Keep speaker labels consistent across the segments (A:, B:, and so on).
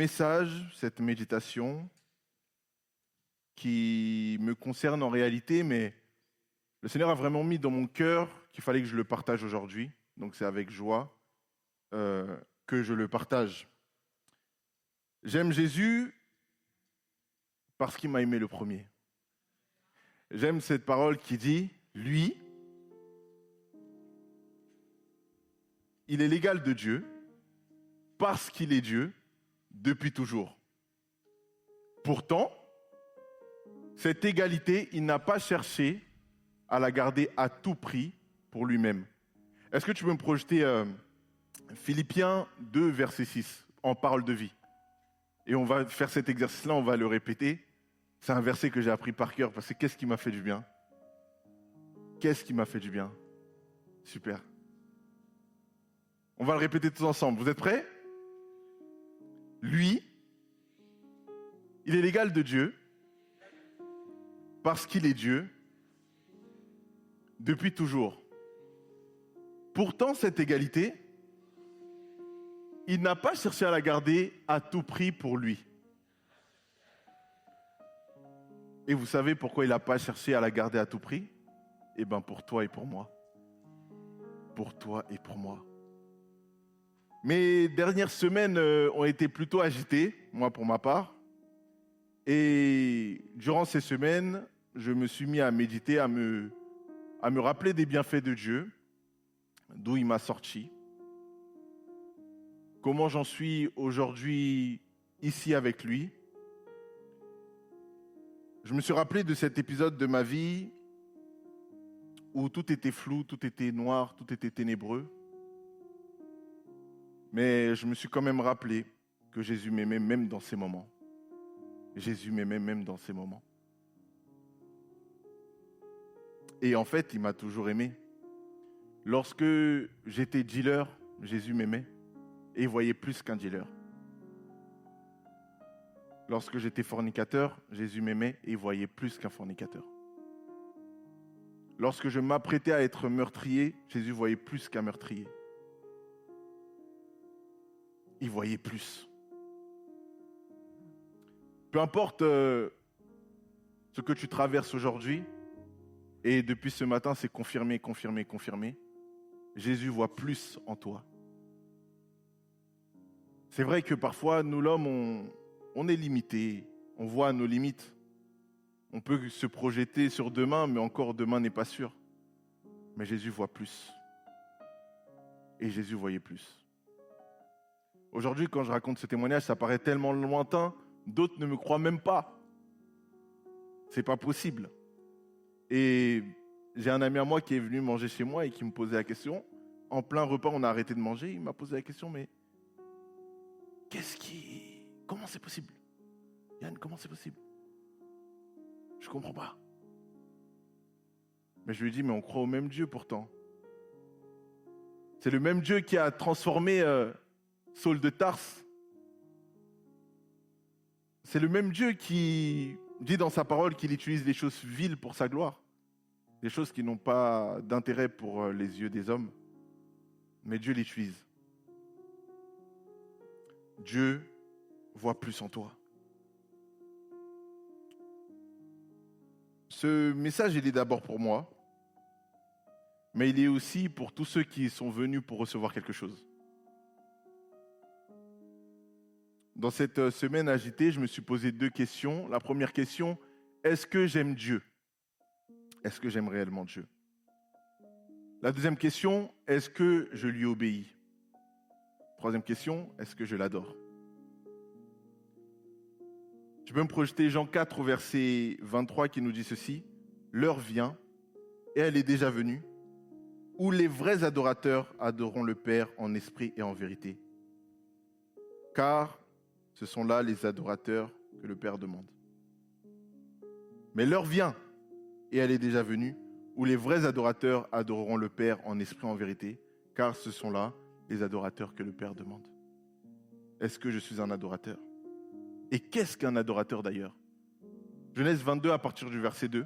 A: message, cette méditation, qui me concerne en réalité, mais le Seigneur a vraiment mis dans mon cœur qu'il fallait que je le partage aujourd'hui. Donc c'est avec joie que je le partage. J'aime Jésus parce qu'il m'a aimé le premier. J'aime cette parole qui dit, lui, il est l'égal de Dieu parce qu'il est Dieu depuis toujours. Pourtant, cette égalité, il n'a pas cherché à la garder à tout prix pour lui-même. Est-ce que tu peux me projeter Philippiens 2, verset 6, en parole de vie? Et on va faire cet exercice-là, on va le répéter. C'est un verset que j'ai appris par cœur parce que qu'est-ce qui m'a fait du bien? Qu'est-ce qui m'a fait du bien? Super. On va le répéter tous ensemble. Vous êtes prêts? Lui, il est l'égal de Dieu parce qu'il est Dieu depuis toujours. Pourtant, cette égalité, il n'a pas cherché à la garder à tout prix pour lui. Et vous savez pourquoi il n'a pas cherché à la garder à tout prix? Eh bien, pour toi et pour moi. Pour toi et pour moi. Mes dernières semaines ont été plutôt agitées, moi pour ma part. Et durant ces semaines, je me suis mis à méditer, à me rappeler des bienfaits de Dieu, d'où il m'a sorti, comment j'en suis aujourd'hui ici avec lui. Je me suis rappelé de cet épisode de ma vie où tout était flou, tout était noir, tout était ténébreux. Mais je me suis quand même rappelé que Jésus m'aimait même dans ces moments. Jésus m'aimait même dans ces moments. Et en fait, il m'a toujours aimé. Lorsque j'étais dealer, Jésus m'aimait et il voyait plus qu'un dealer. Lorsque j'étais fornicateur, Jésus m'aimait et il voyait plus qu'un fornicateur. Lorsque je m'apprêtais à être meurtrier, Jésus voyait plus qu'un meurtrier. Il voyait plus. Peu importe ce que tu traverses aujourd'hui, et depuis ce matin, c'est confirmé, confirmé, confirmé, Jésus voit plus en toi. C'est vrai que parfois, nous l'homme, on est limité, on voit nos limites. On peut se projeter sur demain, mais encore demain n'est pas sûr. Mais Jésus voit plus. Et Jésus voyait plus. Aujourd'hui, quand je raconte ce témoignage, ça paraît tellement lointain, d'autres ne me croient même pas. C'est pas possible. Et j'ai un ami à moi qui est venu manger chez moi et qui me posait la question. En plein repas, on a arrêté de manger. Il m'a posé la question, mais comment c'est possible? Yann, comment c'est possible? Je comprends pas. Mais je lui ai dit, mais on croit au même Dieu pourtant. C'est le même Dieu qui a transformé Saul de Tarse. C'est le même Dieu qui dit dans sa parole qu'il utilise les choses viles pour sa gloire. Des choses qui n'ont pas d'intérêt pour les yeux des hommes. Mais Dieu l'utilise. Dieu voit plus en toi. Ce message, il est d'abord pour moi, mais il est aussi pour tous ceux qui sont venus pour recevoir quelque chose. Dans cette semaine agitée, je me suis posé 2 questions. La première question, est-ce que j'aime Dieu? Est-ce que j'aime réellement Dieu? La deuxième question, est-ce que je lui obéis? Troisième question, est-ce que je l'adore? Je peux me projeter Jean 4 au verset 23 qui nous dit ceci. L'heure vient, et elle est déjà venue, où les vrais adorateurs adoreront le Père en esprit et en vérité. Car ce sont là les adorateurs que le Père demande. Mais l'heure vient, et elle est déjà venue, où les vrais adorateurs adoreront le Père en esprit et en vérité, car ce sont là les adorateurs que le Père demande. Est-ce que je suis un adorateur? Et qu'est-ce qu'un adorateur d'ailleurs? Genèse 22 à partir du verset 2.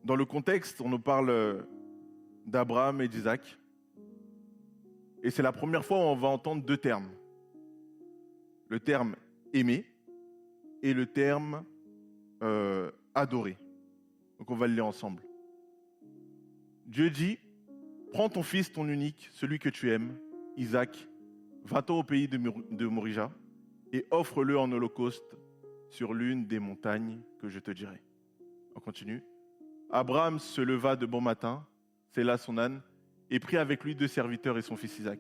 A: Dans le contexte, on nous parle d'Abraham et d'Isaac. Et c'est la première fois où on va entendre deux termes. Le terme aimer et le terme adorer. Donc on va le lire ensemble. Dieu dit, prends ton fils, ton unique, celui que tu aimes, Isaac, va-t'en au pays de Morija et offre-le en holocauste sur l'une des montagnes que je te dirai. On continue. Abraham se leva de bon matin, sella son âne, et prit avec lui 2 serviteurs et son fils Isaac.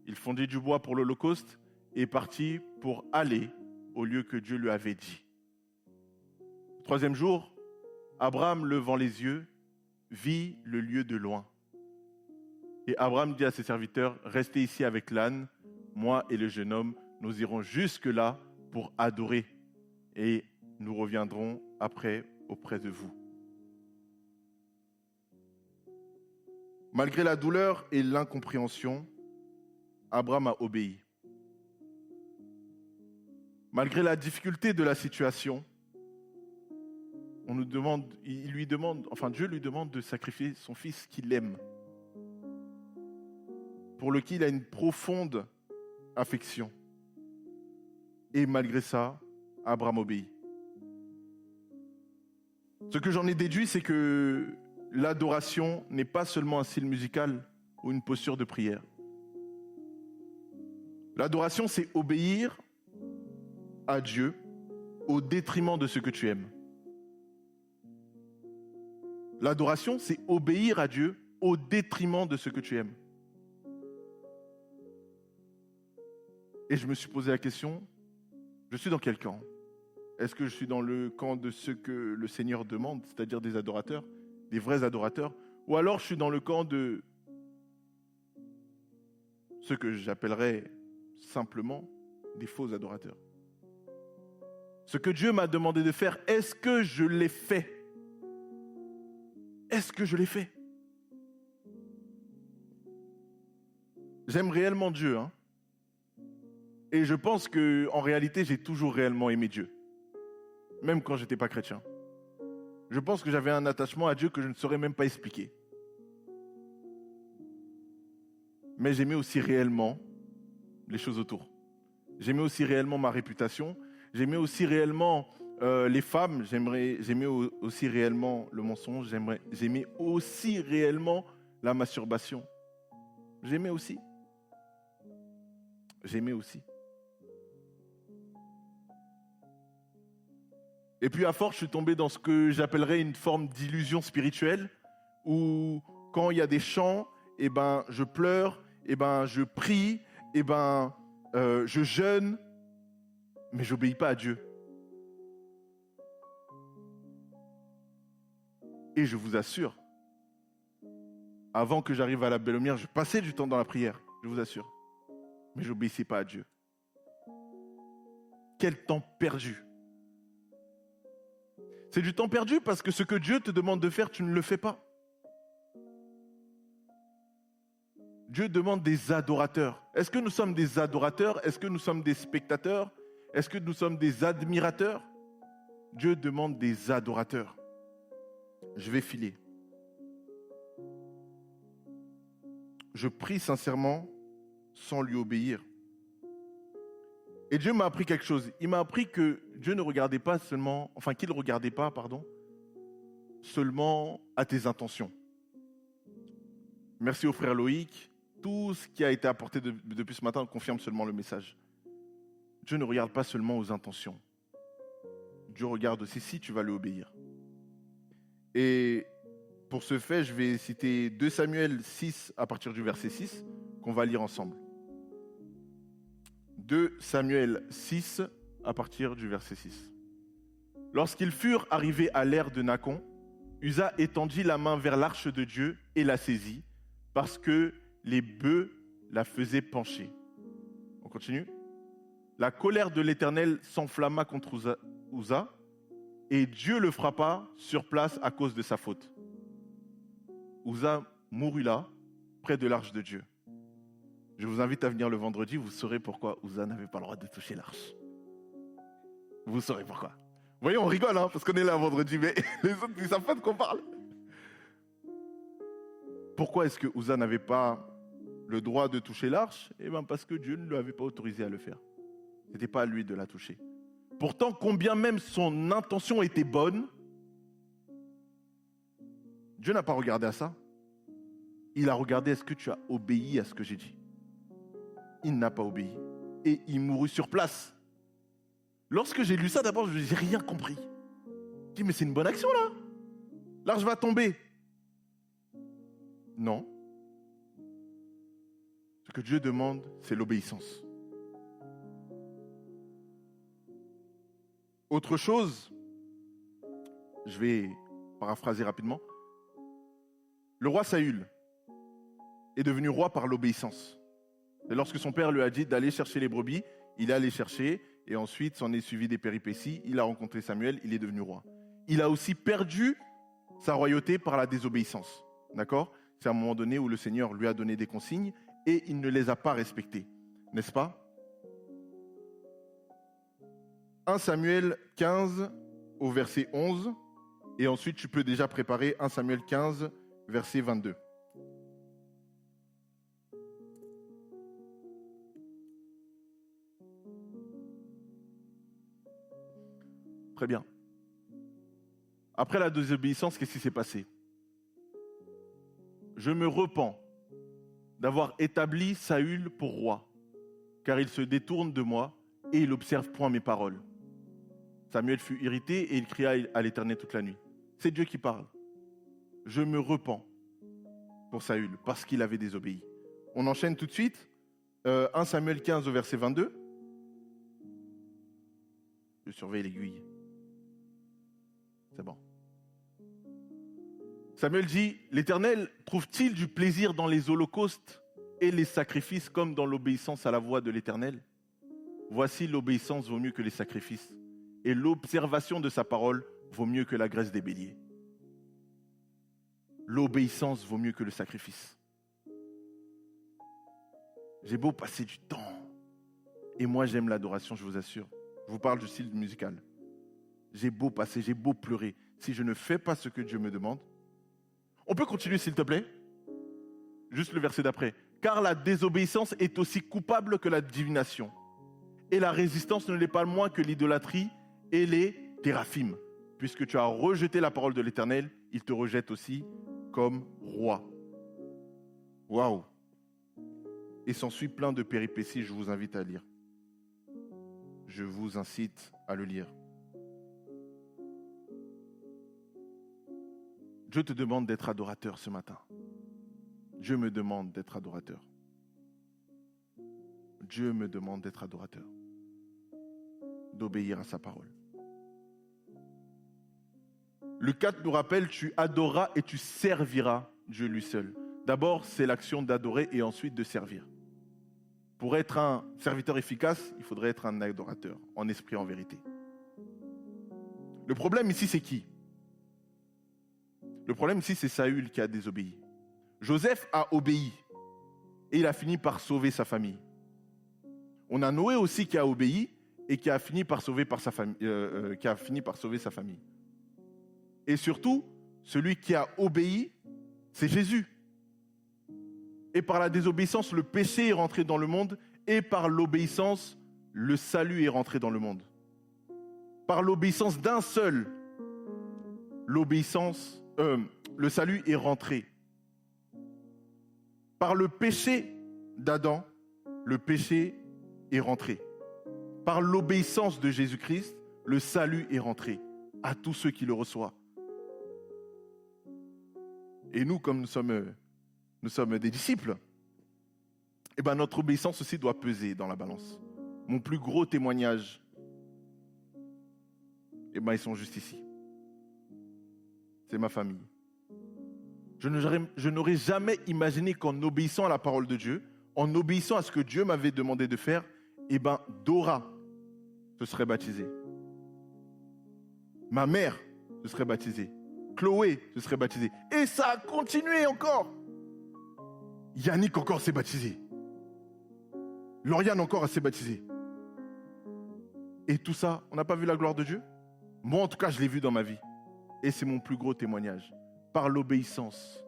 A: Il fondit du bois pour l'holocauste et partit pour aller au lieu que Dieu lui avait dit. Le 3e jour, Abraham, levant les yeux, vit le lieu de loin. Et Abraham dit à ses serviteurs, restez ici avec l'âne, moi et le jeune homme, nous irons jusque-là pour adorer et nous reviendrons après auprès de vous. Malgré la douleur et l'incompréhension, Abraham a obéi. Malgré la difficulté de la situation, Dieu lui demande de sacrifier son fils qu'il aime, pour lequel il a une profonde affection. Et malgré ça, Abraham obéit. Ce que j'en ai déduit, c'est que l'adoration n'est pas seulement un style musical ou une posture de prière. L'adoration, c'est obéir à Dieu au détriment de ce que tu aimes. L'adoration, c'est obéir à Dieu au détriment de ce que tu aimes. Et je me suis posé la question, je suis dans quel camp ? Est-ce que je suis dans le camp de ce que le Seigneur demande, c'est-à-dire des adorateurs, des vrais adorateurs, ou alors je suis dans le camp de ce que j'appellerais simplement des faux adorateurs. Ce que Dieu m'a demandé de faire, est-ce que je l'ai fait ? Est-ce que je l'ai fait ? J'aime réellement Dieu, hein ? Et je pense qu'en réalité, j'ai toujours réellement aimé Dieu, même quand je n'étais pas chrétien. Je pense que j'avais un attachement à Dieu que je ne saurais même pas expliquer. Mais j'aimais aussi réellement les choses autour. J'aimais aussi réellement ma réputation. J'aimais aussi réellement les femmes. J'aimais aussi réellement le mensonge. J'aimais aussi réellement la masturbation. J'aimais aussi. Et puis à force, je suis tombé dans ce que j'appellerais une forme d'illusion spirituelle, où quand il y a des chants, je pleure, je prie, je jeûne, mais je n'obéis pas à Dieu. Et je vous assure, avant que j'arrive à la Belle Lumière, je passais du temps dans la prière, je vous assure, mais je n'obéissais pas à Dieu. Quel temps perdu! C'est du temps perdu parce que ce que Dieu te demande de faire, tu ne le fais pas. Dieu demande des adorateurs. Est-ce que nous sommes des adorateurs ? Est-ce que nous sommes des spectateurs ? Est-ce que nous sommes des admirateurs ? Dieu demande des adorateurs. Je vais filer. Je prie sincèrement sans lui obéir. Et Dieu m'a appris quelque chose. Il m'a appris que Dieu ne regardait pas seulement, qu'il ne regardait pas, seulement à tes intentions. Merci au frère Loïc. Tout ce qui a été apporté depuis ce matin confirme seulement le message. Dieu ne regarde pas seulement aux intentions. Dieu regarde aussi si tu vas lui obéir. Et pour ce fait, je vais citer 2 Samuel 6 à partir du verset 6 qu'on va lire ensemble. 2 Samuel 6 à partir du verset 6. Lorsqu'ils furent arrivés à l'ère de Nacon, Uza étendit la main vers l'arche de Dieu et la saisit, parce que les bœufs la faisaient pencher. On continue. La colère de l'Éternel s'enflamma contre Uza, et Dieu le frappa sur place à cause de sa faute. Uza mourut là, près de l'arche de Dieu. Je vous invite à venir le vendredi, vous saurez pourquoi Uza n'avait pas le droit de toucher l'arche. Vous saurez pourquoi. Vous voyez, on rigole, parce qu'on est là vendredi, mais les autres, ils ne savent pas de quoi on parle. Pourquoi est-ce que Uza n'avait pas le droit de toucher l'arche? Parce que Dieu ne lui avait pas autorisé à le faire. Ce n'était pas à lui de la toucher. Pourtant, combien même son intention était bonne, Dieu n'a pas regardé à ça. Il a regardé, est-ce que tu as obéi à ce que j'ai dit? Il n'a pas obéi. Et il mourut sur place. Lorsque j'ai lu ça, d'abord, je n'ai rien compris. Je dis, mais c'est une bonne action là. L'arche va tomber. Non. Ce que Dieu demande, c'est l'obéissance. Autre chose, je vais paraphraser rapidement. Le roi Saül est devenu roi par l'obéissance. Et lorsque son père lui a dit d'aller chercher les brebis, il est allé chercher et ensuite s'en est suivi des péripéties. Il a rencontré Samuel, il est devenu roi. Il a aussi perdu sa royauté par la désobéissance. D'accord? C'est à un moment donné où le Seigneur lui a donné des consignes et il ne les a pas respectées. N'est-ce pas? 1 Samuel 15 au verset 11 et ensuite tu peux déjà préparer 1 Samuel 15 verset 22. Très bien. Après la désobéissance, qu'est-ce qui s'est passé? Je me repens d'avoir établi Saül pour roi, car il se détourne de moi et il observe point mes paroles. Samuel fut irrité et il cria à l'Éternel toute la nuit. C'est Dieu qui parle. Je me repens pour Saül parce qu'il avait désobéi. On enchaîne tout de suite. 1 Samuel 15 au verset 22. Je surveille l'aiguille. C'est bon. Samuel dit, l'Éternel trouve-t-il du plaisir dans les holocaustes et les sacrifices comme dans l'obéissance à la voix de l'Éternel? Voici, l'obéissance vaut mieux que les sacrifices et l'observation de sa parole vaut mieux que la graisse des béliers. L'obéissance vaut mieux que le sacrifice. J'ai beau passer du temps et moi j'aime l'adoration, je vous assure. Je vous parle du style musical. J'ai beau passer, j'ai beau pleurer. Si je ne fais pas ce que Dieu me demande, on peut continuer s'il te plaît? Juste le verset d'après. Car la désobéissance est aussi coupable que la divination. Et la résistance ne l'est pas moins que l'idolâtrie et les théraphim. Puisque tu as rejeté la parole de l'Éternel, il te rejette aussi comme roi. Waouh! Et s'ensuit plein de péripéties, je vous invite à lire. Je vous incite à le lire. Dieu te demande d'être adorateur ce matin. Dieu me demande d'être adorateur. Dieu me demande d'être adorateur. D'obéir à sa parole. Le 4 nous rappelle, tu adoreras et tu serviras Dieu lui seul. D'abord, c'est l'action d'adorer et ensuite de servir. Pour être un serviteur efficace, il faudrait être un adorateur, en esprit, en vérité. Le problème ici, c'est qui? Le problème ici, c'est Saül qui a désobéi. Joseph a obéi et il a fini par sauver sa famille. On a Noé aussi qui a obéi et qui a fini par sauver sa famille. Et surtout, celui qui a obéi, c'est Jésus. Et par la désobéissance, le péché est rentré dans le monde et par l'obéissance, le salut est rentré dans le monde. Par l'obéissance d'un seul, le salut est rentré. Par le péché d'Adam, le péché est rentré. Par l'obéissance de Jésus-Christ, le salut est rentré à tous ceux qui le reçoivent. Et nous, comme nous sommes des disciples, eh ben notre obéissance aussi doit peser dans la balance. Mon plus gros témoignage, eh ben ils sont juste ici. C'est ma famille. Je n'aurais jamais imaginé qu'en obéissant à la parole de Dieu, en obéissant à ce que Dieu m'avait demandé de faire, eh ben Dora se serait baptisée. Ma mère se serait baptisée. Chloé se serait baptisée. Et ça a continué encore. Yannick encore s'est baptisé. Lauriane encore s'est baptisée. Et tout ça, on n'a pas vu la gloire de Dieu? Moi, en tout cas, je l'ai vu dans ma vie. Et c'est mon plus gros témoignage. Par l'obéissance,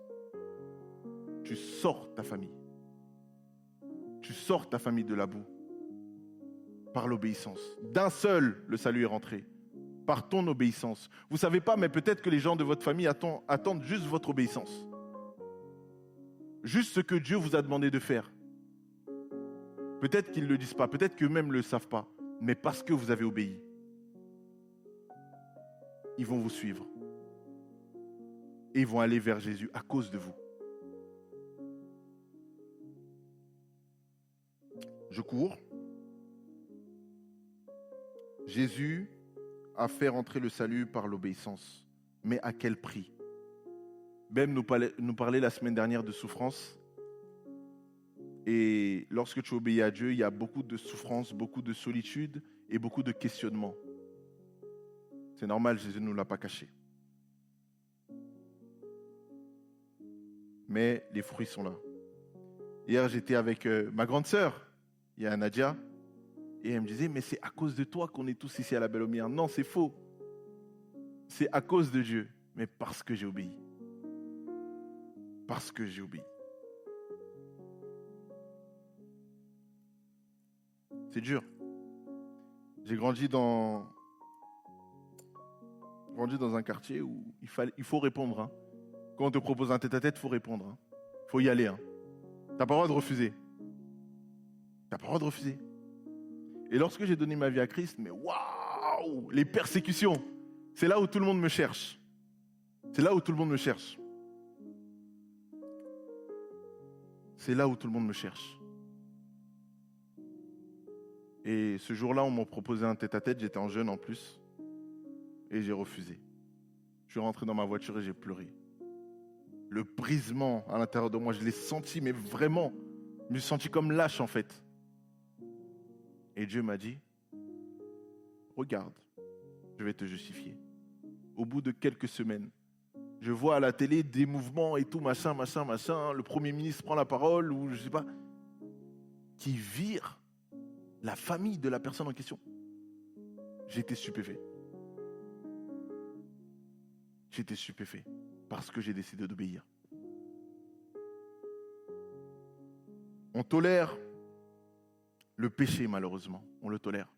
A: tu sors ta famille. tu sors ta famille de la boue par l'obéissance. D'un seul, le salut est rentré, par ton obéissance. Vous ne savez pas, mais peut-être que les gens de votre famille attendent juste votre obéissance. Juste ce que Dieu vous a demandé de faire. Peut-être qu'ils ne le disent pas, peut-être qu'eux-mêmes ne le savent pas, mais parce que vous avez obéi, ils vont vous suivre. Et ils vont aller vers Jésus à cause de vous. Je cours. Jésus a fait rentrer le salut par l'obéissance. Mais à quel prix? Ben nous parlait la semaine dernière de souffrance. Et lorsque tu obéis à Dieu, il y a beaucoup de souffrance, beaucoup de solitude et beaucoup de questionnements. C'est normal, Jésus ne nous l'a pas caché. Mais les fruits sont là. Hier, j'étais avec ma grande sœur, il y a Nadia, et elle me disait, mais c'est à cause de toi qu'on est tous ici à la Belle Aumière. Non, c'est faux. C'est à cause de Dieu, mais parce que j'ai obéi. Parce que j'ai obéi. C'est dur. J'ai grandi dans un quartier où il faut répondre. Hein. Quand on te propose un tête-à-tête, il faut répondre. Hein. Il faut y aller. Hein. Tu n'as pas le droit de refuser. Tu n'as pas le droit de refuser. Et lorsque j'ai donné ma vie à Christ, mais waouh, les persécutions, c'est là où tout le monde me cherche. C'est là où tout le monde me cherche. C'est là où tout le monde me cherche. Et ce jour-là, on m'a proposé un tête-à-tête, j'étais en jeûne en plus, et j'ai refusé. Je suis rentré dans ma voiture et j'ai pleuré. Le brisement à l'intérieur de moi, je l'ai senti, mais vraiment, je me suis senti comme lâche en fait. Et Dieu m'a dit, regarde, je vais te justifier. Au bout de quelques semaines, je vois à la télé des mouvements et tout, machin, le Premier ministre prend la parole, ou je sais pas, qui vire la famille de la personne en question. J'ai été stupéfait. J'étais stupéfait parce que j'ai décidé d'obéir. On tolère le péché, malheureusement. On le tolère.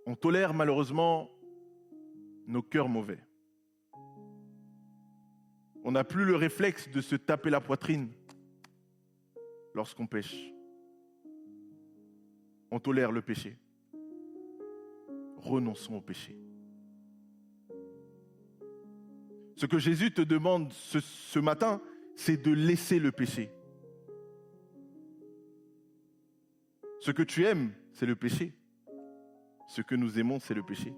A: On tolère, malheureusement, nos cœurs mauvais. On n'a plus le réflexe de se taper la poitrine lorsqu'on pêche. On tolère le péché. Renonçons au péché. Ce que Jésus te demande ce matin, c'est de laisser le péché. Ce que tu aimes, c'est le péché. Ce que nous aimons, c'est le péché.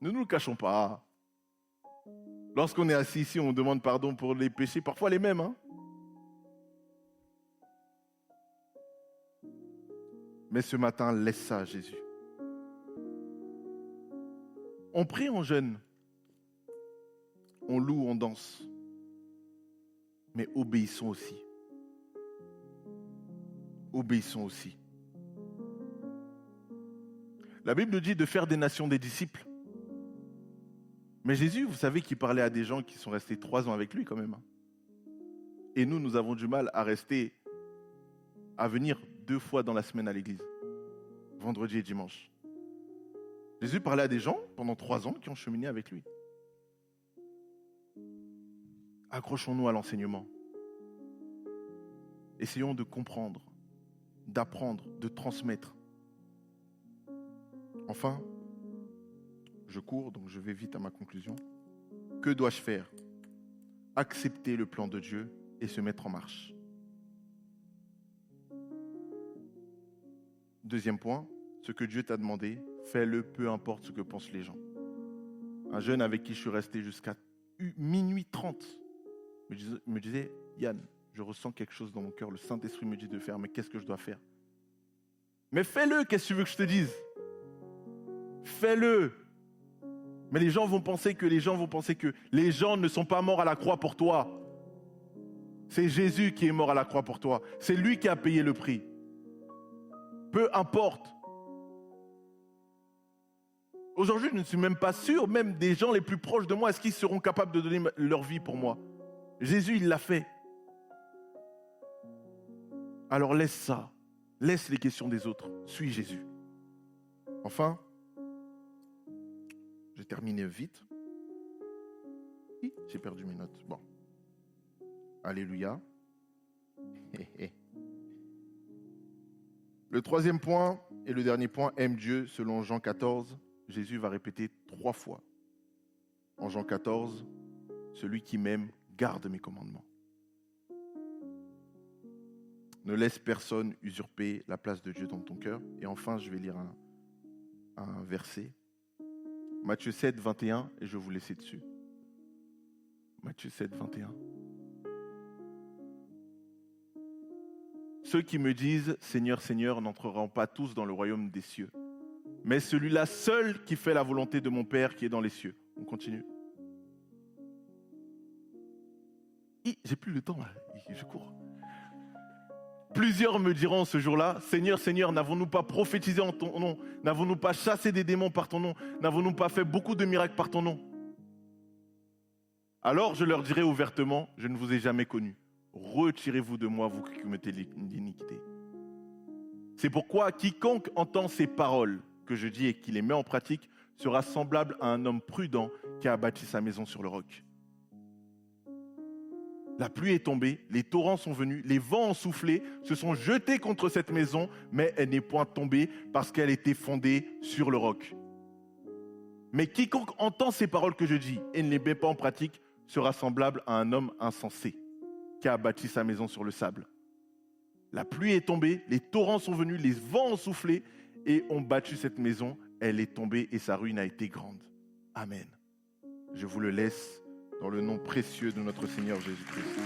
A: Ne nous le cachons pas. Lorsqu'on est assis ici, on demande pardon pour les péchés, parfois les mêmes. Hein? Mais ce matin, laisse ça à Jésus. On prie, on jeûne. On loue, on danse. Mais obéissons aussi. Obéissons aussi. La Bible nous dit de faire des nations des disciples. Mais Jésus, vous savez qu'il parlait à des gens qui sont restés 3 ans avec lui quand même. Et nous avons du mal à venir 2 fois dans la semaine à l'église. Vendredi et dimanche. Jésus parlait à des gens pendant 3 ans qui ont cheminé avec lui. Accrochons-nous à l'enseignement. Essayons de comprendre, d'apprendre, de transmettre. Enfin, je cours, donc je vais vite à ma conclusion. Que dois-je faire? Accepter le plan de Dieu et se mettre en marche. Deuxième point, ce que Dieu t'a demandé, fais-le peu importe ce que pensent les gens. Un jeune avec qui je suis resté jusqu'à minuit 30 me disait, Yann, je ressens quelque chose dans mon cœur, le Saint-Esprit me dit de faire, mais qu'est-ce que je dois faire? Mais fais-le, qu'est-ce que tu veux que je te dise? Fais-le. Mais les gens vont penser que les gens ne sont pas morts à la croix pour toi. C'est Jésus qui est mort à la croix pour toi. C'est lui qui a payé le prix. Peu importe. Aujourd'hui, je ne suis même pas sûr, même des gens les plus proches de moi, est-ce qu'ils seront capables de donner leur vie pour moi? Jésus, il l'a fait. Alors laisse ça. Laisse les questions des autres. Suis Jésus. Enfin, je vais terminer vite. J'ai perdu mes notes. Bon. Alléluia. Le troisième point et le dernier point, aime Dieu selon Jean 14. Jésus va répéter 3 fois. En Jean 14, celui qui m'aime garde mes commandements. Ne laisse personne usurper la place de Dieu dans ton cœur. Et enfin, je vais lire un verset. Matthieu 7, 21, et je vais vous laisser dessus. Matthieu 7, 21. Ceux qui me disent « Seigneur, Seigneur » n'entreront pas tous dans le royaume des cieux, mais celui-là seul qui fait la volonté de mon Père qui est dans les cieux. On continue. J'ai plus le temps là, je cours. Plusieurs me diront ce jour-là, « Seigneur, Seigneur, n'avons-nous pas prophétisé en ton nom? N'avons-nous pas chassé des démons par ton nom? N'avons-nous pas fait beaucoup de miracles par ton nom ?» Alors je leur dirai ouvertement, « Je ne vous ai jamais connus. Retirez-vous de moi, vous qui commettez l'iniquité. » C'est pourquoi quiconque entend ces paroles que je dis et qui les met en pratique sera semblable à un homme prudent qui a bâti sa maison sur le roc. La pluie est tombée, les torrents sont venus, les vents ont soufflé, se sont jetés contre cette maison, mais elle n'est point tombée parce qu'elle était fondée sur le roc. Mais quiconque entend ces paroles que je dis et ne les met pas en pratique sera semblable à un homme insensé qui a bâti sa maison sur le sable. La pluie est tombée, les torrents sont venus, les vents ont soufflé et ont battu cette maison. Elle est tombée et sa ruine a été grande. Amen. Je vous le laisse dans le nom précieux de notre Seigneur Jésus-Christ.